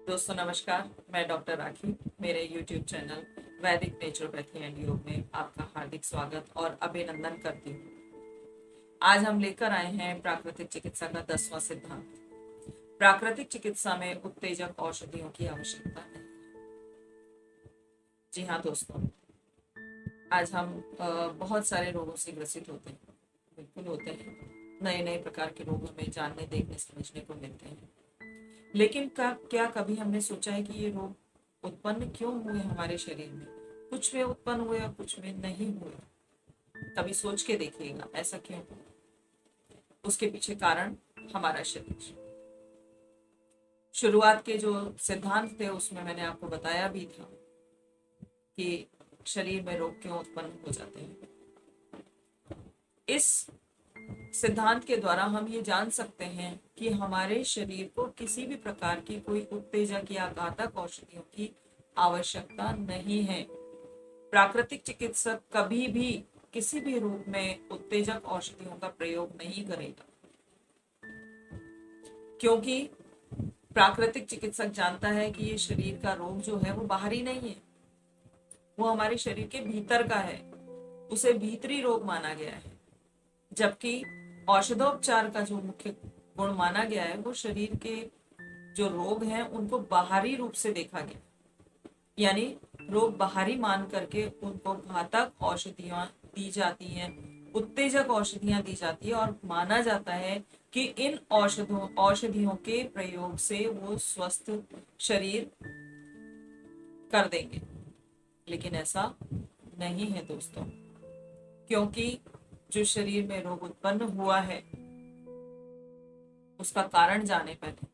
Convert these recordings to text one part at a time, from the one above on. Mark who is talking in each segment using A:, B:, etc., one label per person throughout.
A: दोस्तों नमस्कार। मैं डॉक्टर राखी। मेरे YouTube चैनल वैदिक नेचुरोपैथी एंड योग में आपका हार्दिक स्वागत और अभिनंदन करती हूँ। आज हम लेकर आए हैं प्राकृतिक चिकित्सा का 10वां सिद्धांत। प्राकृतिक चिकित्सा में उत्तेजक औषधियों की आवश्यकता नहीं। जी हाँ दोस्तों, आज हम बहुत सारे रोगों से ग्रसित होते हैं। बिल्कुल होते हैं। नए नए प्रकार के रोग हमें जानने, देखने, समझने को मिलते हैं। लेकिन क्या कभी हमने सोचा है कि ये रोग उत्पन्न क्यों हुए हमारे शरीर में? कुछ में उत्पन्न हुए और कुछ में नहीं हुए। कभी सोच के देखिएगा ऐसा क्यों हुआ। उसके पीछे कारण हमारा शरीर। शुरुआत के जो सिद्धांत थे उसमें मैंने आपको बताया भी था कि शरीर में रोग क्यों उत्पन्न हो जाते हैं। इस सिद्धांत के द्वारा हम ये जान सकते हैं कि हमारे शरीर को किसी भी प्रकार की कोई उत्तेजक या घातक औषधियों की आवश्यकता नहीं है। प्राकृतिक चिकित्सक कभी भी किसी भी रूप में उत्तेजक औषधियों का प्रयोग नहीं करेगा, क्योंकि प्राकृतिक चिकित्सक जानता है कि ये शरीर का रोग जो है वो बाहरी नहीं है, वो हमारे शरीर के भीतर का है। उसे भीतरी रोग माना गया है, जबकि औषधोपचार का जो मुख्य गुण माना गया है वो शरीर के जो रोग हैं उनको बाहरी रूप से देखा गया, यानी रोग बाहरी मान करके उनको घातक औषधियां दी जाती हैं, उत्तेजक औषधियां दी जाती है और माना जाता है कि इन औषधियों के प्रयोग से वो स्वस्थ शरीर कर देंगे। लेकिन ऐसा नहीं है दोस्तों, क्योंकि जो शरीर में रोग उत्पन्न हुआ है उसका कारण जाने पहले,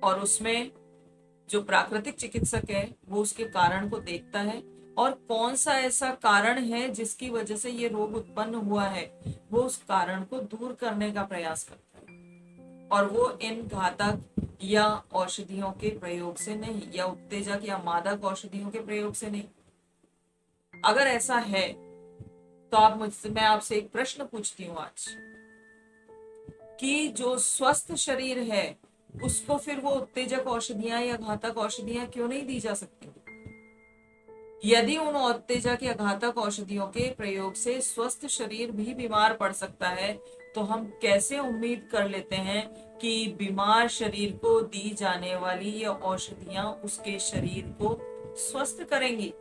A: और उसमें जो प्राकृतिक चिकित्सक है वो उसके कारण को देखता है और कौन सा ऐसा कारण है जिसकी वजह से ये रोग उत्पन्न हुआ है, वो उस कारण को दूर करने का प्रयास करता है। और वो इन घातक या औषधियों के प्रयोग से नहीं, या उत्तेजक या मादक औषधियों के प्रयोग से नहीं। अगर ऐसा है तो मैं आपसे एक प्रश्न पूछती हूँ आज, कि जो स्वस्थ शरीर है उसको फिर वो उत्तेजक औषधियां या घातक औषधियां क्यों नहीं दी जा सकती? यदि उन उत्तेजक या घातक औषधियों के प्रयोग से स्वस्थ शरीर भी बीमार पड़ सकता है, तो हम कैसे उम्मीद कर लेते हैं कि बीमार शरीर को दी जाने वाली ये औषधियां उसके शरीर को स्वस्थ करेंगी?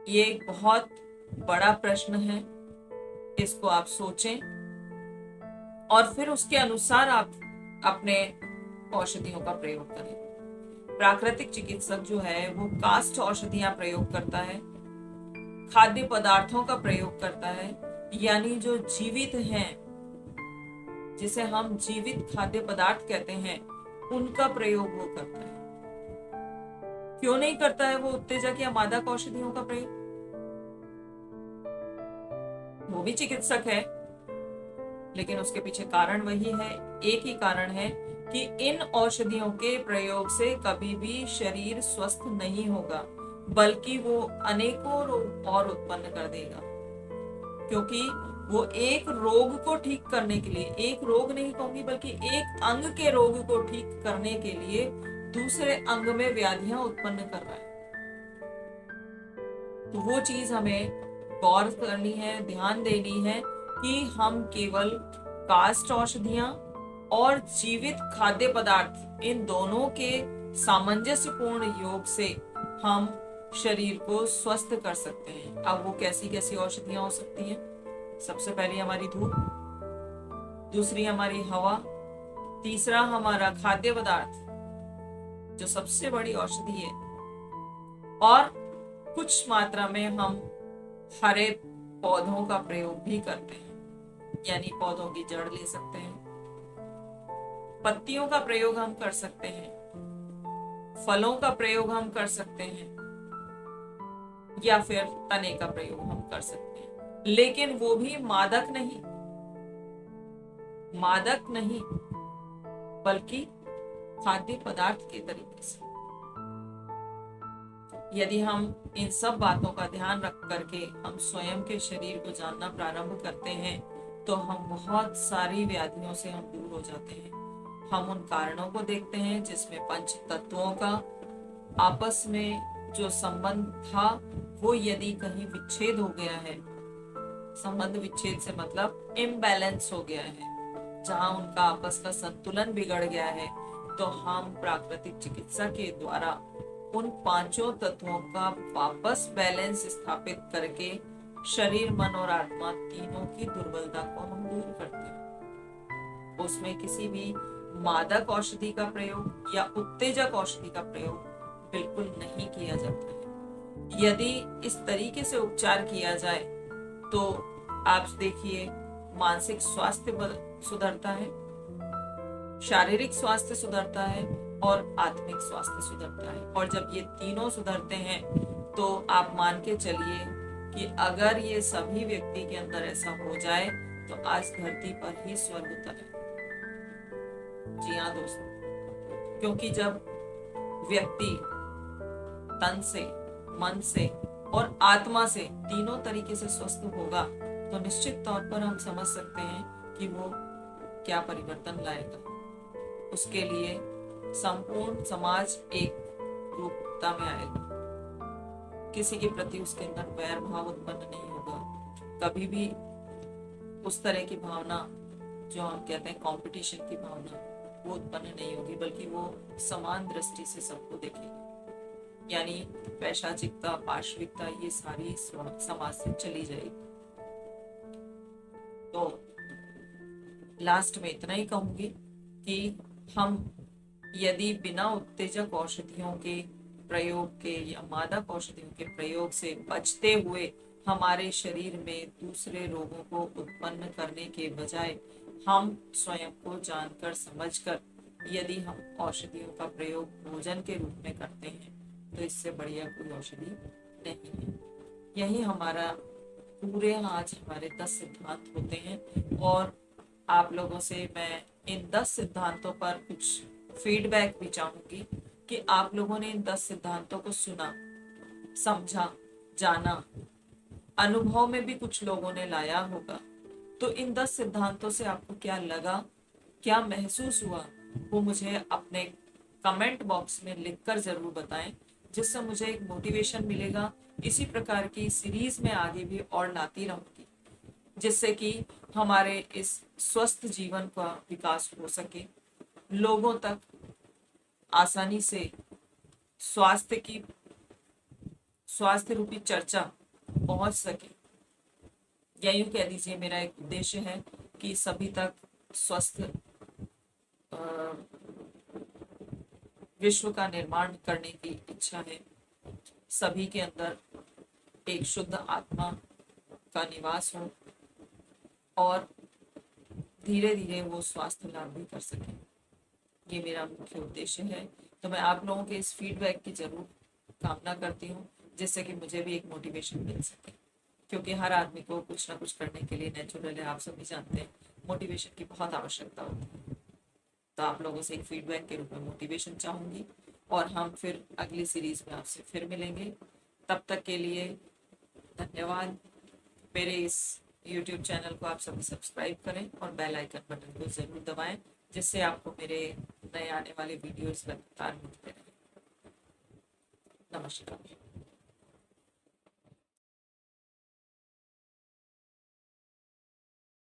A: ये एक बहुत बड़ा प्रश्न है। इसको आप सोचें और फिर उसके अनुसार आप अपने औषधियों का प्रयोग करें। प्राकृतिक चिकित्सक जो है वो कास्ट औषधियां प्रयोग करता है, खाद्य पदार्थों का प्रयोग करता है, यानी जो जीवित हैं, जिसे हम जीवित खाद्य पदार्थ कहते हैं, उनका प्रयोग वो करता है। क्यों नहीं करता है वो उत्तेजक या मादक औषधियों का प्रयोग? वो भी चिकित्सक है, लेकिन उसके पीछे कारण वही है। एक ही कारण है कि इन औषधियों के प्रयोग से कभी भी शरीर स्वस्थ नहीं होगा, बल्कि वो अनेकों रोग और उत्पन्न कर देगा। क्योंकि वो एक रोग को ठीक करने के लिए, एक रोग नहीं कहूंगी बल्कि एक अंग के रोग को ठीक करने के लिए दूसरे अंग में व्याधियां उत्पन्न कर रहा है। तो वो चीज हमें गौर करनी है, ध्यान देनी है कि हम केवल कास्ट औषधियां और जीवित खाद्य पदार्थ, इन दोनों के सामंजस्यपूर्ण योग से हम शरीर को स्वस्थ कर सकते हैं। अब वो कैसी कैसी औषधियां हो सकती हैं? सबसे पहली हमारी धूप, दूसरी हमारी हवा, तीसरा हमारा खाद्य पदार्थ जो सबसे बड़ी औषधि है, और कुछ मात्रा में हम हरे पौधों का प्रयोग भी करते हैं, यानी पौधों की जड़ ले सकते हैं, पत्तियों का प्रयोग हम कर सकते हैं, फलों का प्रयोग हम कर सकते हैं, या फिर तने का प्रयोग हम कर सकते हैं। लेकिन वो भी मादक नहीं, बल्कि खाद्य पदार्थ के तरीके से। यदि हम इन सब बातों का ध्यान रख करके हम स्वयं के शरीर को जानना प्रारंभ करते हैं, तो हम बहुत सारी व्याधियों से हम दूर हो जाते हैं। हम उन कारणों को देखते हैं जिसमें पंच तत्वों का आपस में जो संबंध था वो यदि कहीं विच्छेद हो गया है, संबंध विच्छेद से मतलब इम्बैलेंस हो गया है, जहां उनका आपस का संतुलन बिगड़ गया है, तो हम प्राकृतिक चिकित्सा के द्वारा उन पांचों तत्वों का वापस बैलेंस स्थापित करके शरीर, मन और आत्मा तीनों की दुर्बलता को हम दूर करते हैं। उसमें किसी भी मादक औषधि का प्रयोग या उत्तेजक औषधि का प्रयोग बिल्कुल नहीं किया जाता है। यदि इस तरीके से उपचार किया जाए तो आप देखिए, मानसिक स्वास्थ्य सुधरता है, शारीरिक स्वास्थ्य सुधरता है और आत्मिक स्वास्थ्य सुधरता है। और जब ये तीनों सुधरते हैं तो आप मान के चलिए कि अगर ये सभी व्यक्ति के अंदर ऐसा हो जाए तो आज धरती पर ही स्वर्ग उतर है। जी हाँ दोस्तों, क्योंकि जब व्यक्ति तन से, मन से और आत्मा से तीनों तरीके से स्वस्थ होगा तो निश्चित तौर पर हम समझ सकते हैं कि वो क्या परिवर्तन लाएगा। उसके लिए संपूर्ण समाज एक रूपता में आएगा, किसी के प्रति उसके अंदर वैर भाव उत्पन्न नहीं होगा, कभी भी उस तरह की भावना जो हम कहते हैं कंपटीशन की भावना वो उत्पन्न नहीं होगी, बल्कि वो समान दृष्टि से सबको देखेगा। यानी पैशाचिकता, पार्श्विकता ये सारी समाज से चली जाएगी। तो लास्ट में इतना ही कहूंगी कि हम यदि बिना उत्तेजक औषधियों के प्रयोग के या मादक औषधियों के प्रयोग से बचते हुए हमारे शरीर में दूसरे रोगों को उत्पन्न करने के बजाय हम स्वयं को जानकर समझकर यदि हम औषधियों का प्रयोग भोजन के रूप में करते हैं तो इससे बढ़िया कोई औषधि नहीं है। यही हमारा पूरे आज हमारे 10 सिद्धांत होते हैं और आप लोगों से मैं इन 10 सिद्धांतों पर कुछ फीडबैक भी चाहूंगी कि आप लोगों ने इन 10 सिद्धांतों को सुना, समझा, जाना, अनुभव में भी कुछ लोगों ने लाया होगा। तो इन 10 सिद्धांतों से आपको क्या लगा, क्या महसूस हुआ, वो मुझे अपने कमेंट बॉक्स में लिखकर जरूर बताएं, जिससे मुझे एक मोटिवेशन मिलेगा। इसी प्रकार की सीरीज में आगे भी और लाती रहूंगी, जिससे कि हमारे इस स्वस्थ जीवन का विकास हो सके, लोगों तक आसानी से स्वास्थ्य रूपी चर्चा पहुंच सके। या यूं कह दीजिए, मेरा एक उद्देश्य है कि सभी तक स्वस्थ विश्व का निर्माण करने की इच्छा है। सभी के अंदर एक शुद्ध आत्मा का निवास हो और धीरे धीरे वो स्वास्थ्य लाभ भी कर सके। ये मेरा मुख्य उद्देश्य है। तो मैं आप लोगों के इस फीडबैक की जरूर कामना करती हूँ, जिससे कि मुझे भी एक मोटिवेशन मिल सके, क्योंकि हर आदमी को कुछ ना कुछ करने के लिए नेचुरल है, आप सभी जानते हैं, मोटिवेशन की बहुत आवश्यकता होती है। तो आप लोगों से एक फीडबैक के रूप में मोटिवेशन चाहूंगी और हम फिर अगली सीरीज में आपसे फिर मिलेंगे। तब तक के लिए धन्यवाद। मेरे इस YouTube चैनल को आप सभी सब्सक्राइब करें और बेल आइकन बटन को जरूर दबाएं, जिससे आपको मेरे नए आने वाले वीडियोस लगातार मिलते रहें। नमस्कार।